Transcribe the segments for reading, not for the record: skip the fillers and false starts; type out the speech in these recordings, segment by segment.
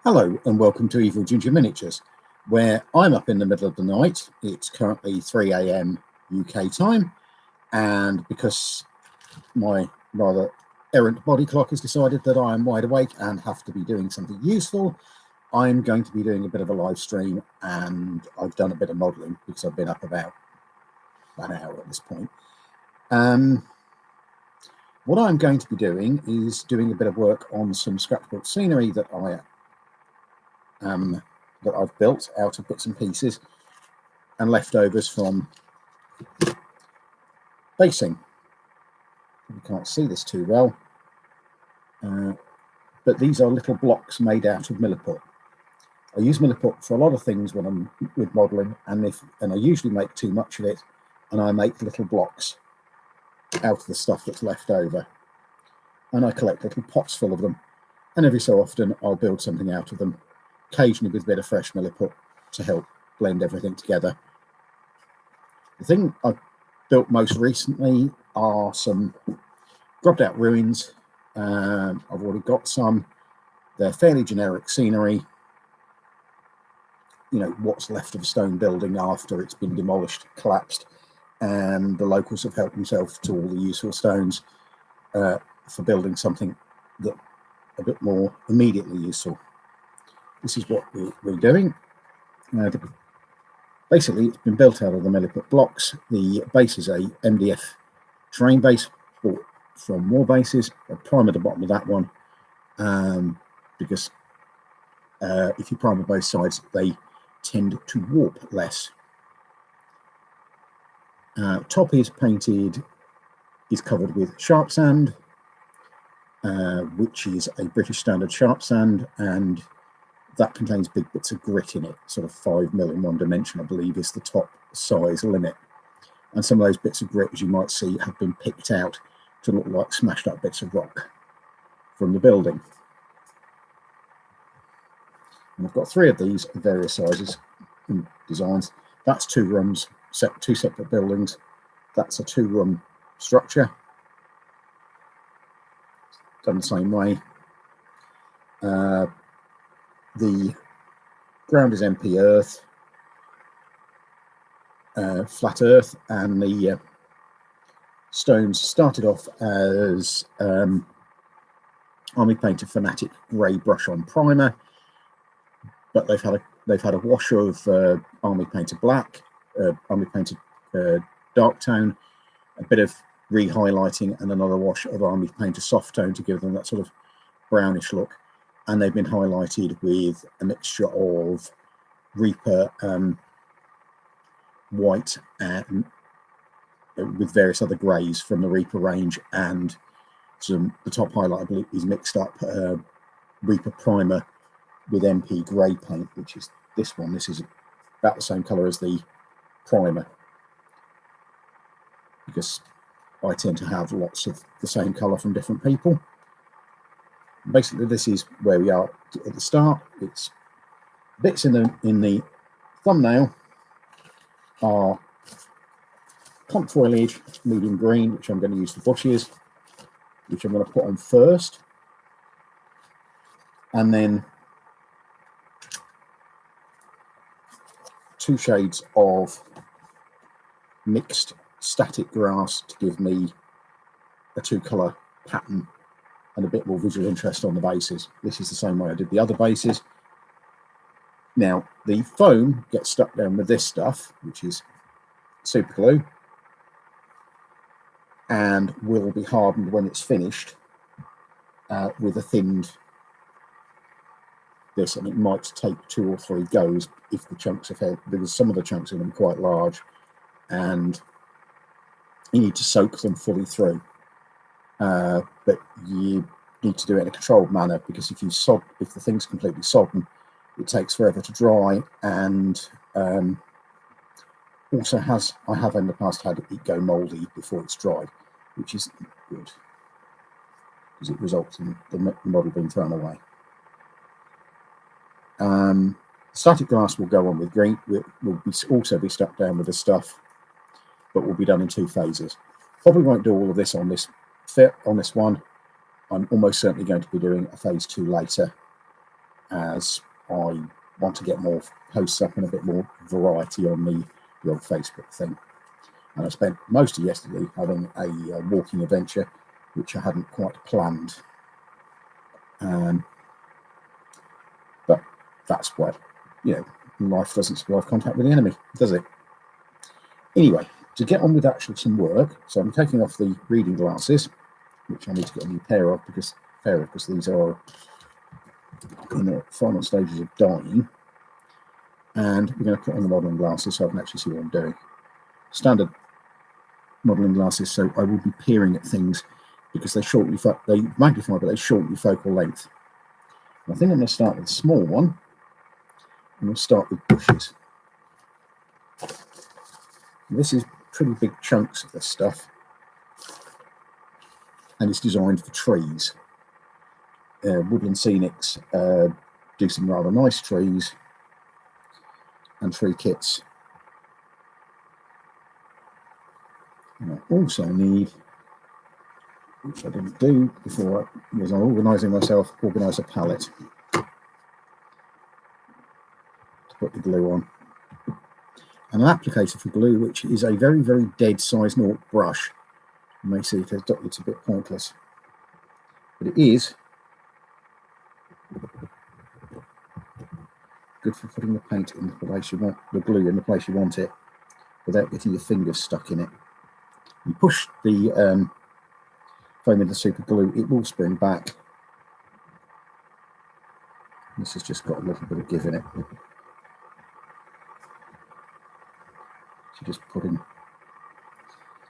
Hello and welcome to Evil Ginger Miniatures, where I'm up in the middle of the night. It's currently 3 a.m. UK time, and because my rather errant body clock has decided that I am wide awake and have to be doing something useful, I'm going to be doing a bit of a live stream, and I've done a bit of modelling because I've been up about an hour at this point. What I'm going to be doing is doing a bit of work on some scrapbook scenery that I've built out of bits and pieces and leftovers from basing. You can't see this too well, but these are little blocks made out of milliput. I use milliput for a lot of things when I'm with modelling, and I usually make too much of it, and I make little blocks out of the stuff that's left over, and I collect little pots full of them, and every so often I'll build something out of them, occasionally with a bit of fresh milliput to help blend everything together. The thing I've built most recently are some grubbed out ruins. I've already got some. They're fairly generic scenery, you know, what's left of a stone building after it's been demolished, collapsed, and the locals have helped themselves to all the useful stones for building something that a bit more immediately useful. This is what we're doing. Basically, it's been built out of the milliput blocks. The base is a MDF terrain base bought from War Bases. I prime at the bottom of that one because if you prime on both sides, they tend to warp less. Top is covered with sharp sand, which is a British standard sharp sand, and that contains big bits of grit in it. Sort of 5 mil in one dimension, I believe, is the top size limit. And some of those bits of grit, as you might see, have been picked out to look like smashed up bits of rock from the building. And I've got 3 of these of various sizes and designs. That's 2 rooms, 2 separate buildings. That's a 2-room structure, done the same way. The ground is MP earth, flat earth, and the stones started off as Army Painter Fanatic grey brush on primer, but they've had a wash of Army Painter black, Army Painter dark tone, a bit of re-highlighting, and another wash of Army Painter soft tone to give them that sort of brownish look. And they've been highlighted with a mixture of Reaper white and with various other greys from the Reaper range, and the top highlight, I believe, is mixed up Reaper primer with MP grey paint, which is this one. This is about the same colour as the primer, because I tend to have lots of the same colour from different people. Basically, this is where we are at the start. It's bits in the thumbnail are conch foliage, medium green, which I'm going to use for bushes, which I'm going to put on first, and then 2 shades of mixed static grass to give me a 2-colour pattern and a bit more visual interest on the bases. This is the same way I did the other bases. Now, the foam gets stuck down with this stuff, which is super glue, and will be hardened when it's finished with a thinned this, and it might take 2 or 3 goes if the chunks are fair, because some of the chunks in them are quite large, and you need to soak them fully through. But you need to do it in a controlled manner, because if the thing's completely sodden, it takes forever to dry, and also I have in the past had it go mouldy before it's dried, which isn't good because it results in the model being thrown away. Static glass will go on with green. Will also be stuck down with the stuff, but will be done in 2 phases. Probably won't do all of this on this one. I'm almost certainly going to be doing a phase 2 later, as I want to get more posts up and a bit more variety on the old Facebook thing. And I spent most of yesterday having a walking adventure, which I hadn't quite planned. But that's why, life doesn't survive contact with the enemy, does it? Anyway, to get on with actually some work, so I'm taking off the reading glasses, which I need to get a new pair of because these are in the final stages of dying. And we're going to put on the modelling glasses so I can actually see what I'm doing. Standard modelling glasses, so I will be peering at things because they magnify, but they shorten your focal length. And I think I'm going to start with a small one, and we'll start with bushes. This is pretty big chunks of this stuff, and it's designed for trees. Woodland Scenics do some rather nice trees and tree kits. And I also need, which I didn't do before, was I'm organising myself, organise a palette to put the glue on. And an applicator for glue, which is a very, very dead size 0 brush. You may see it's a bit pointless, but it is good for putting the paint in the place you want, the glue in the place you want it, without getting your fingers stuck in it. You push the foam into super glue, it will spring back. This has just got a little bit of give in it. So just put in.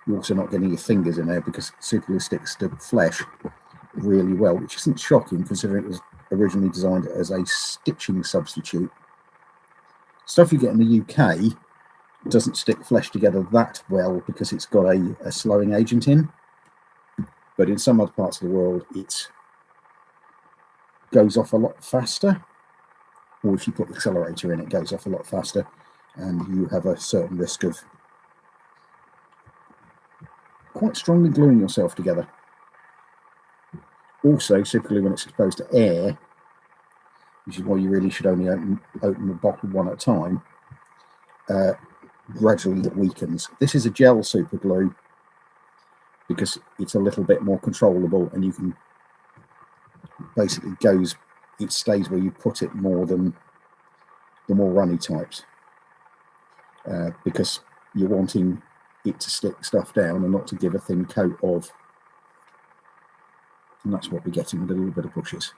You're also not getting your fingers in there because super glue sticks to flesh really well, which isn't shocking considering it was originally designed as a stitching substitute. Stuff you get in the UK doesn't stick flesh together that well because it's got a slowing agent in, but in some other parts of the world it goes off a lot faster, or if you put the accelerator in it goes off a lot faster, and you have a certain risk of quite strongly gluing yourself together. Also, typically when it's exposed to air, which is why you really should only open the bottle one at a time, gradually it weakens. This is a gel super glue because it's a little bit more controllable, and you can basically it stays where you put it more than the more runny types, because you're wanting it to stick stuff down and not to give a thin coat of, and that's what we're getting with a little bit of bushes.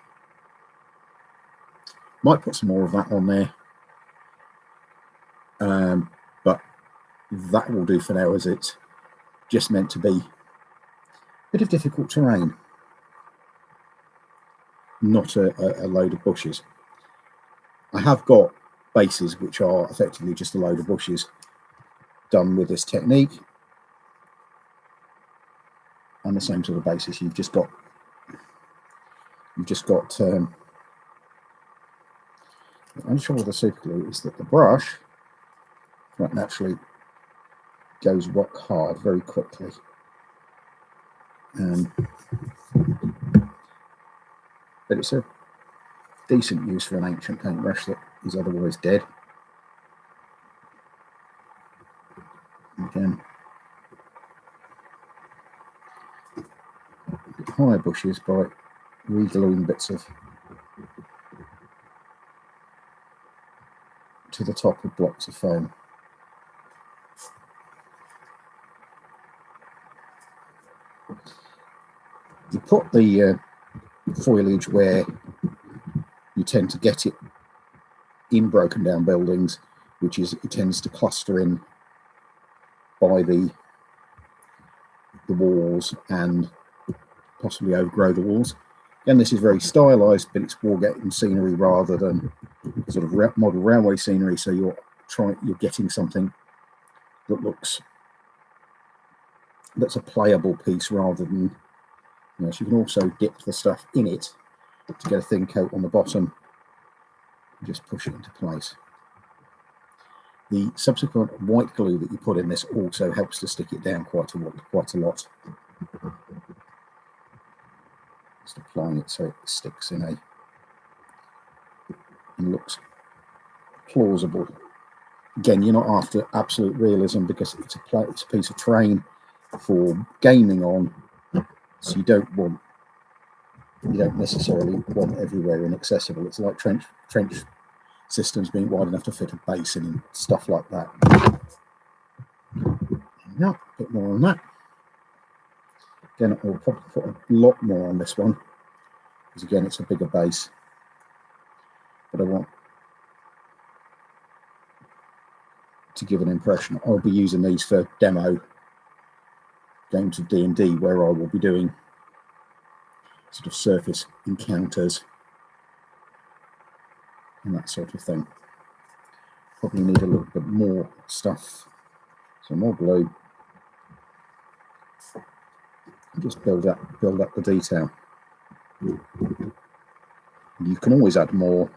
Might put some more of that on there, but that will do for now, as it's just meant to be a bit of difficult terrain, not a load of bushes. I have got bases which are effectively just a load of bushes done with this technique, and the same sort of basis. You've just got I'm sure with the super glue is that the brush quite naturally goes rock hard very quickly, but it's a decent use for an ancient paintbrush that is otherwise dead. Again, higher bushes by re-gluing bits of to the top of blocks of foam. You put the foliage where you tend to get it in broken down buildings, which is it tends to cluster in by the walls and possibly overgrow the walls. Again, this is very stylized, but it's war-getting scenery rather than sort of model railway scenery. So you're getting something that that's a playable piece rather than, so you can also dip the stuff in it to get a thin coat on the bottom and just push it into place. The subsequent white glue that you put in this also helps to stick it down quite a lot. Just applying it so it sticks in a and looks plausible. Again, you're not after absolute realism because it's a piece of terrain for gaming on, so you don't necessarily want everywhere inaccessible. It's like trench systems being wide enough to fit a basin and stuff like that. Now, a bit more on that. Again, I'll probably put a lot more on this one because again, it's a bigger base, but I want to give an impression. I'll be using these for demo games of D&D where I will be doing sort of surface encounters and that sort of thing. Probably need a little bit more stuff, so more glue. Just build up the detail. You can always add more,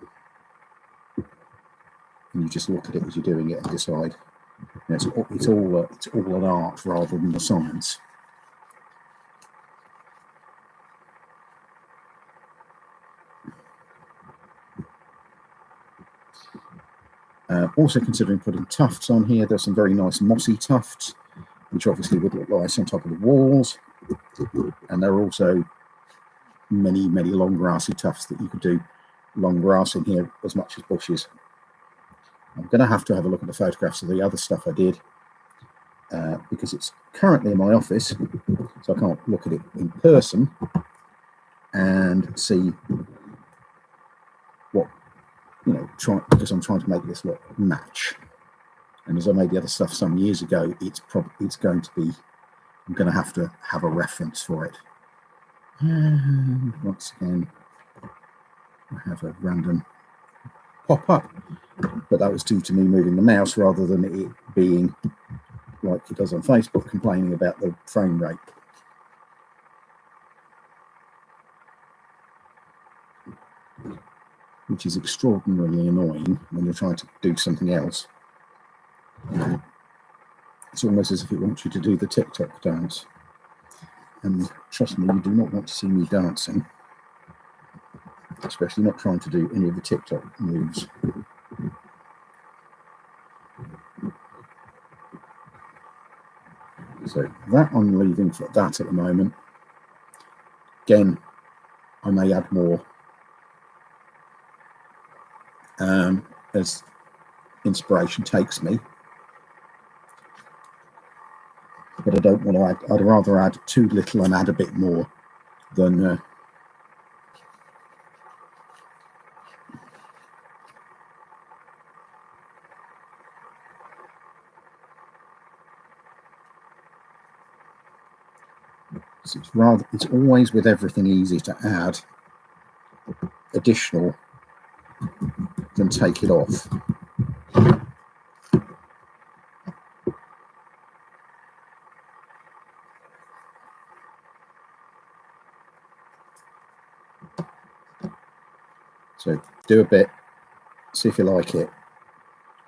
and you just look at it as you're doing it and decide. You know, it's all an art rather than a science. Also considering putting tufts on here. There's some very nice mossy tufts, which obviously would look nice on top of the walls. And there are also many long grassy tufts that you could do long grass in here as much as bushes. I'm going to have a look at the photographs of the other stuff I did because it's currently in my office, so I can't look at it in person and see what, you know, because I'm trying to make this look match. And as I made the other stuff some years ago, it's going to be, I'm going to have a reference for it. And once again, I have a random pop up, but that was due to me moving the mouse rather than it being like it does on Facebook, complaining about the frame rate. Which is extraordinarily annoying when you're trying to do something else. It's almost as if it wants you to do the TikTok dance. And trust me, you do not want to see me dancing. Especially not trying to do any of the TikTok moves. So that I'm leaving for that at the moment. Again, I may add more as inspiration takes me. But I don't want to add, I'd rather add too little and add a bit more than so it's always with everything easy to add additional than take it off. So do a bit, see if you like it,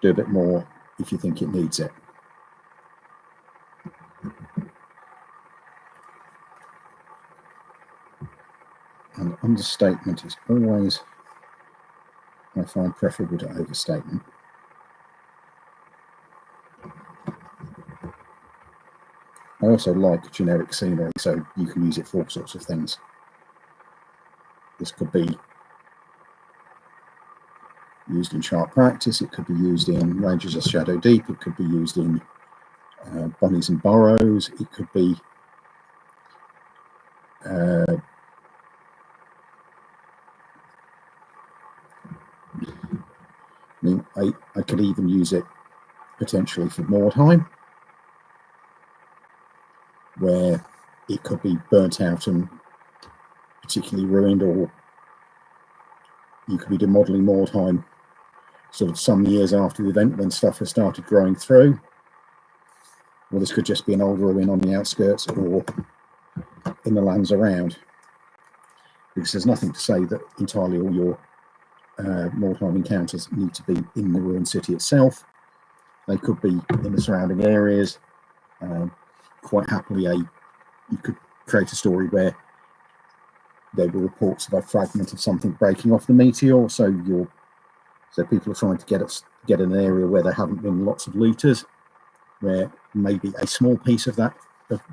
do a bit more if you think it needs it. And understatement is always, I find, preferable to overstatement. I also like generic scenery, so you can use it for all sorts of things. This could be used in sharp practice, it could be used in Rangers of Shadow Deep, it could be used in Bunnies and Burrows, it could be I mean, I could even use it potentially for Mordheim, where it could be burnt out and particularly ruined, or you could be demodeling Mordheim sort of some years after the event when stuff has started growing through. Or this could just be an old ruin on the outskirts or in the lands around. Because there's nothing to say that entirely all your Mordheim encounters need to be in the ruined city itself. They could be in the surrounding areas. Quite happily, you could create a story where there were reports of a fragment of something breaking off the meteor, so your So people are trying to get an area where there haven't been lots of looters, where maybe a small piece of that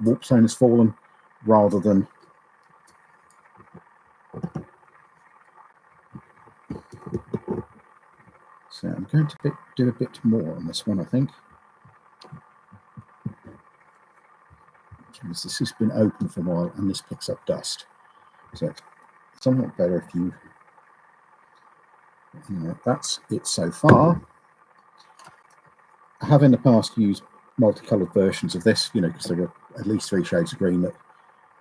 warp zone has fallen, rather than so I'm going to do a bit more on this one, I think, because this has been open for a while and this picks up dust. So it's somewhat better if you know, that's it so far. I have in the past used multicolored versions of this, you know, because there were at least 3 shades of green that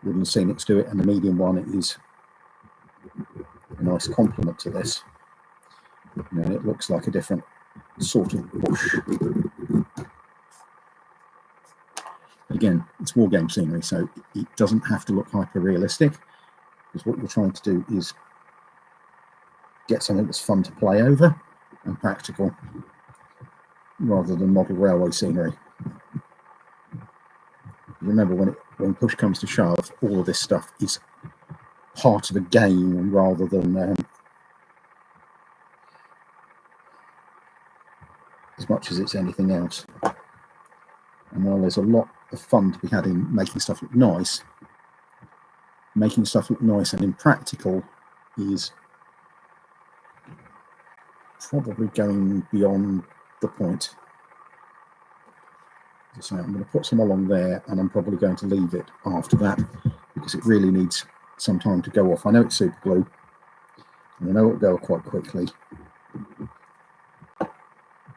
wouldn't have seen it to do it, and the medium one is a nice complement to this. You know, it looks like a different sort of bush. Again, it's war game scenery, so it doesn't have to look hyper realistic, because what you're trying to do is get something that's fun to play over and practical, rather than model railway scenery. Remember, when push comes to shove, all of this stuff is part of a game rather than as much as it's anything else. And while there's a lot of fun to be had in making stuff look nice, making stuff look nice and impractical is probably going beyond the point. As I say, I'm going to put some along there, and I'm probably going to leave it after that, because it really needs some time to go off. I know it's super glue, and I know it'll go quite quickly,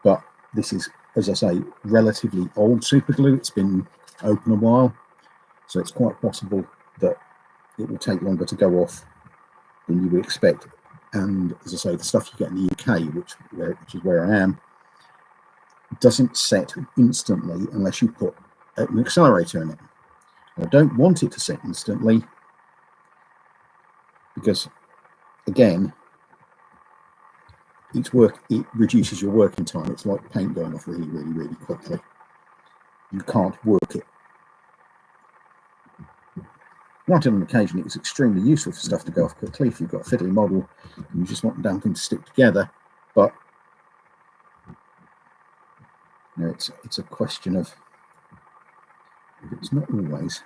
but this is, as I say, relatively old super glue. It's been open a while, so it's quite possible that it will take longer to go off than you would expect. And as I say, the stuff you get in the UK, which is where I am, doesn't set instantly unless you put an accelerator in it. I don't want it to set instantly, because again, it reduces your working time. It's like paint going off really, really, really quickly. You can't work it. Granted, on occasion it's extremely useful for stuff to go off quickly if you've got a fiddly model and you just want the damn thing to stick together, but you know, it's a question of, it's not always.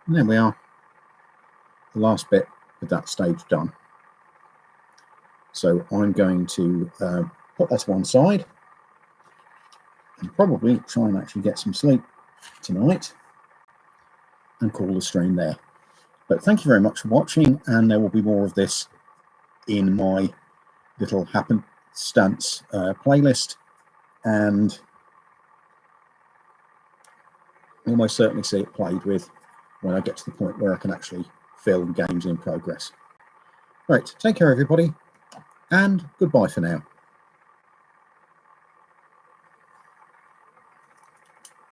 And there we are, the last bit of that stage done. So I'm going to put that to one side and probably try and actually get some sleep tonight and call the stream there. But thank you very much for watching, and there will be more of this in my little happenstance playlist, and you'll most certainly see it played with when I get to the point where I can actually film games in progress. Right, take care everybody, and goodbye for now.